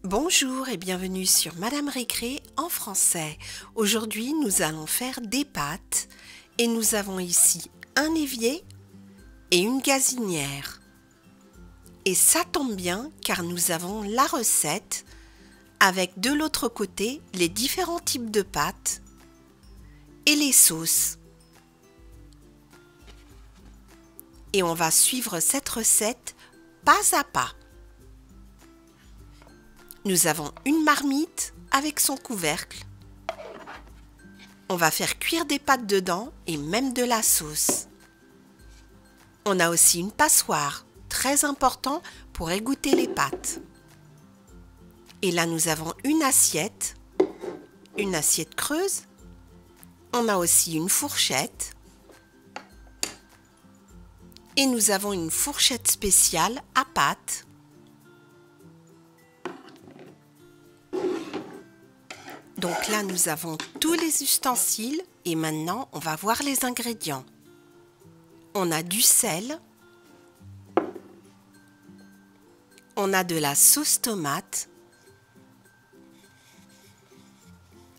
Bonjour et bienvenue sur Madame Récré en français. Aujourd'hui, nous allons faire des pâtes et nous avons ici un évier et une gazinière. Et ça tombe bien car nous avons la recette avec de l'autre côté les différents types de pâtes et les sauces. Et on va suivre cette recette pas à pas. Nous avons une marmite avec son couvercle. On va faire cuire des pâtes dedans et même de la sauce. On a aussi une passoire, très important pour égoutter les pâtes. Et là, nous avons une assiette creuse. On a aussi une fourchette. Et nous avons une fourchette spéciale à pâtes. Donc là, nous avons tous les ustensiles et maintenant, on va voir les ingrédients. On a du sel, on a de la sauce tomate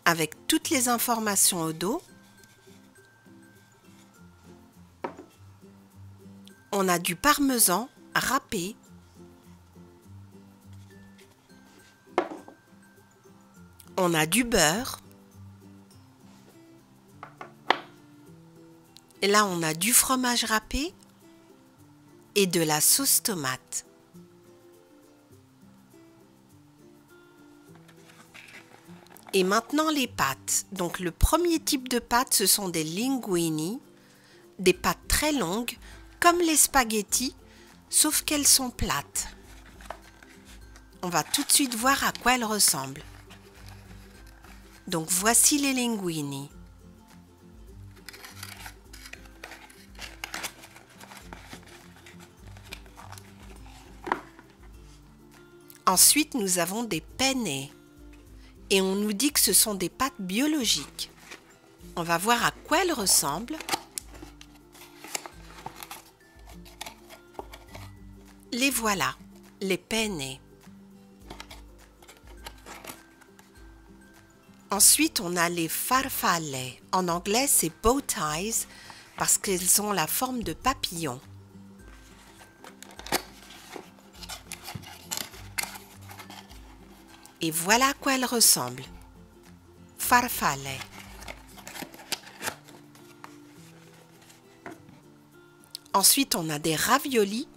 avec toutes les informations au dos. On a du parmesan râpé. On a du beurre. Et là, on a du fromage râpé et de la sauce tomate. Et maintenant, les pâtes. Donc, le premier type de pâtes, ce sont des linguini, des pâtes très longues, comme les spaghettis, sauf qu'elles sont plates. On va tout de suite voir à quoi elles ressemblent. Donc voici les linguini. Ensuite, nous avons des penne. Et on nous dit que ce sont des pâtes biologiques. On va voir à quoi elles ressemblent. Les voilà, les penne. Ensuite, on a les farfalle. En anglais, c'est bow ties parce qu'elles ont la forme de papillon. Et voilà à quoi elles ressemblent. Farfalle. Ensuite, on a des raviolis.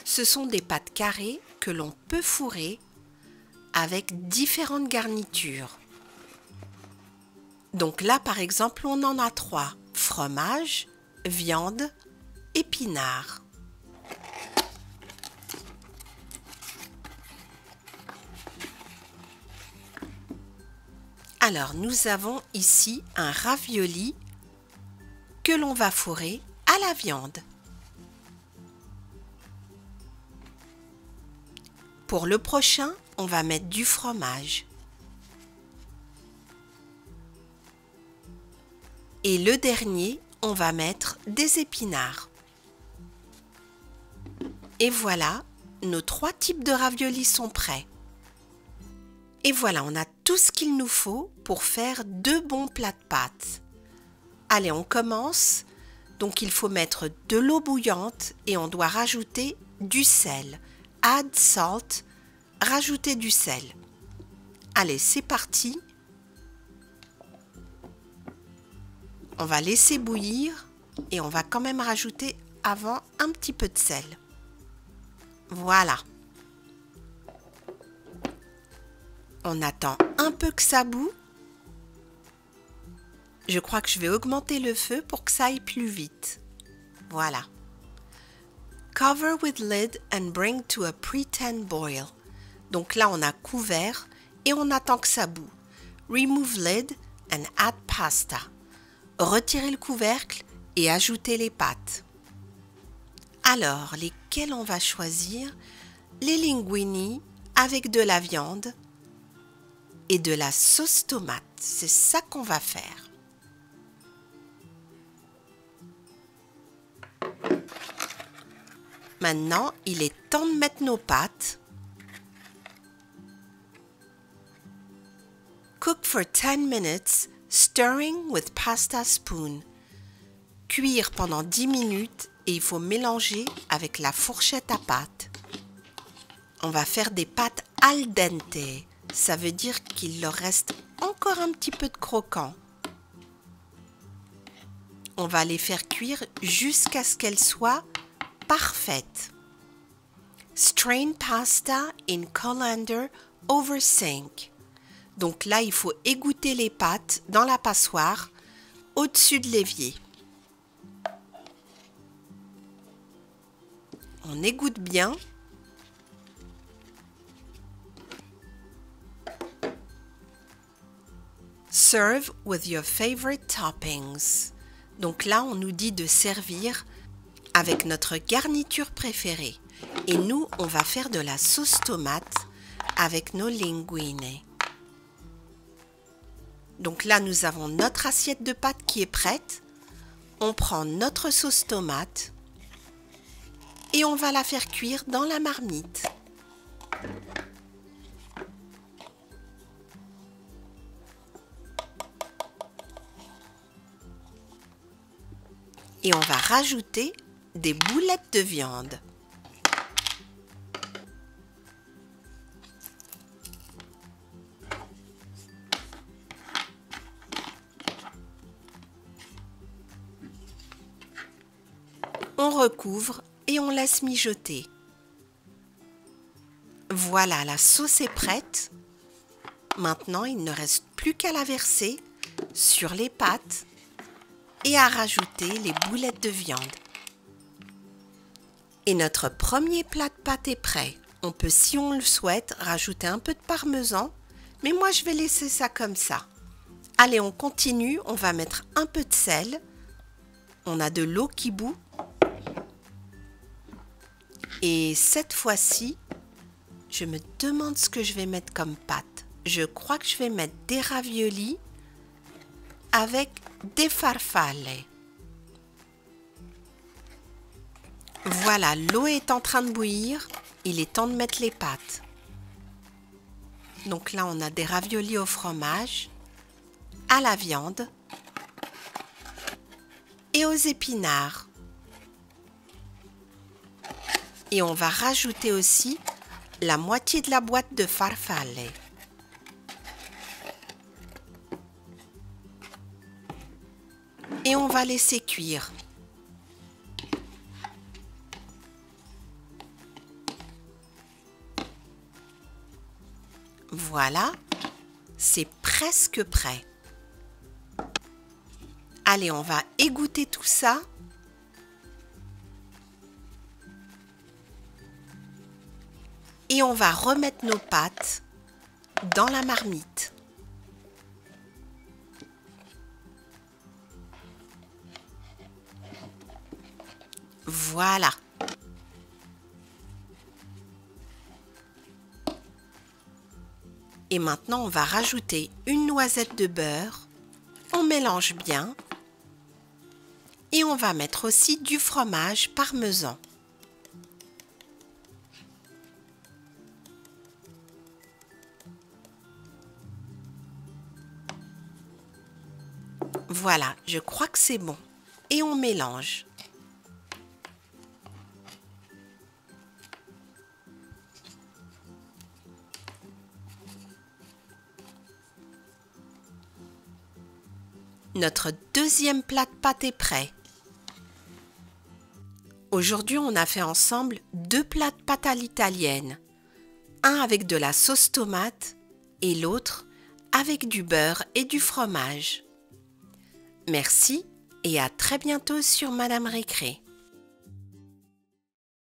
Ce sont des pâtes carrées que l'on peut fourrer avec différentes garnitures. Donc là, par exemple, on en a 3. Fromage, viande, épinards. Alors, nous avons ici un ravioli que l'on va fourrer à la viande. Pour le prochain, on va mettre du fromage. Et le dernier, on va mettre des épinards. Et voilà, nos 3 types de raviolis sont prêts. Et voilà, on a tout ce qu'il nous faut pour faire 2 bons plats de pâtes. Allez, on commence. Donc il faut mettre de l'eau bouillante et on doit rajouter du sel. Add salt. Rajouter du sel. Allez, c'est parti. On va laisser bouillir et on va quand même rajouter avant un petit peu de sel. Voilà. On attend un peu que ça bout. Je crois que je vais augmenter le feu pour que ça aille plus vite. Voilà. Cover with lid and bring to a pretend boil. Donc là, on a couvert et on attend que ça bout. Remove lid and add pasta. Retirez le couvercle et ajoutez les pâtes. Alors, lesquelles on va choisir? Les linguini avec de la viande et de la sauce tomate. C'est ça qu'on va faire. Maintenant, il est temps de mettre nos pâtes. Cook for 10 minutes, stirring with pasta spoon. Cuire pendant 10 minutes et il faut mélanger avec la fourchette à pâte. On va faire des pâtes al dente. Ça veut dire qu'il leur reste encore un petit peu de croquant. On va les faire cuire jusqu'à ce qu'elles soient parfaites. Strain pasta in colander over sink. Donc là, il faut égoutter les pâtes dans la passoire au-dessus de l'évier. On égoutte bien. Serve with your favorite toppings. Donc là, on nous dit de servir avec notre garniture préférée. Et nous, on va faire de la sauce tomate avec nos linguine. Donc là, nous avons notre assiette de pâtes qui est prête. On prend notre sauce tomate et on va la faire cuire dans la marmite. Et on va rajouter des boulettes de viande. On recouvre et on laisse mijoter. Voilà, la sauce est prête. Maintenant, il ne reste plus qu'à la verser sur les pâtes et à rajouter les boulettes de viande. Et notre premier plat de pâtes est prêt. On peut, si on le souhaite, rajouter un peu de parmesan, mais moi je vais laisser ça comme ça. Allez, on continue, on va mettre un peu de sel. On a de l'eau qui bout. Et cette fois-ci, je me demande ce que je vais mettre comme pâte. Je crois que je vais mettre des raviolis avec des farfalle. Voilà, l'eau est en train de bouillir. Il est temps de mettre les pâtes. Donc là, on a des raviolis au fromage, à la viande et aux épinards. Et on va rajouter aussi la moitié de la boîte de farfalle. Et on va laisser cuire. Voilà, c'est presque prêt. Allez, on va égoutter tout ça. Et on va remettre nos pâtes dans la marmite. Voilà. Et maintenant, on va rajouter une noisette de beurre. On mélange bien. Et on va mettre aussi du fromage parmesan. Voilà, je crois que c'est bon. Et on mélange. Notre deuxième plat de pâtes est prêt. Aujourd'hui, on a fait ensemble 2 plats de pâtes à l'italienne. Un avec de la sauce tomate et l'autre avec du beurre et du fromage. Merci et à très bientôt sur Madame Récré.